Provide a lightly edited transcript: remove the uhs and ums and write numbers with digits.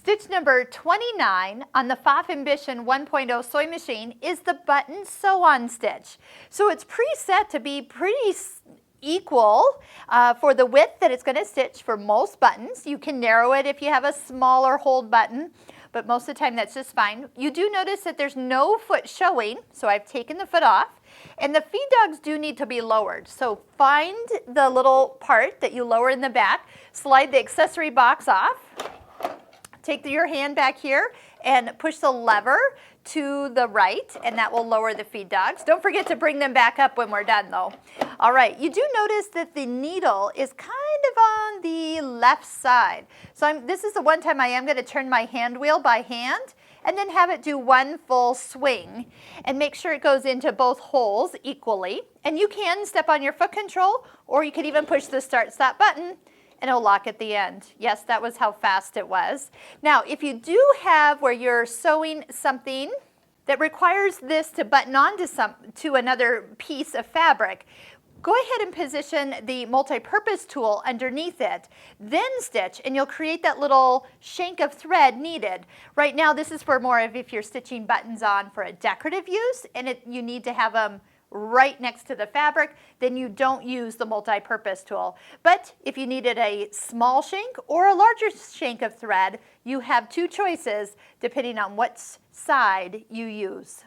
Stitch number 29 on the Pfaff Ambition 1.0 sewing machine is the button sew-on stitch. So it's preset to be pretty equal for the width that it's going to stitch for most buttons. You can narrow it if you have a smaller hold button, but most of the time that's just fine. You do notice that there's no foot showing, so I've taken the foot off. And the feed dogs do need to be lowered. So find the little part that you lower in the back, slide the accessory box off, take your hand back here and push the lever to the right, and that will lower the feed dogs. Don't forget to bring them back up when we're done though. All right, you do notice that the needle is kind of on the left side. So this is the one time I am going to turn my hand wheel by hand and then have it do one full swing and make sure it goes into both holes equally. And you can step on your foot control, or you could even push the start stop button and it'll lock at the end. Yes, that was how fast it was. Now, if you do have where you're sewing something that requires this to button onto to another piece of fabric, go ahead and position the multi-purpose tool underneath it, then stitch, and you'll create that little shank of thread needed. Right now, this is for more of if you're stitching buttons on for a decorative use, and you need to have them right next to the fabric, then you don't use the multi-purpose tool. But if you needed a small shank or a larger shank of thread, you have two choices depending on what side you use.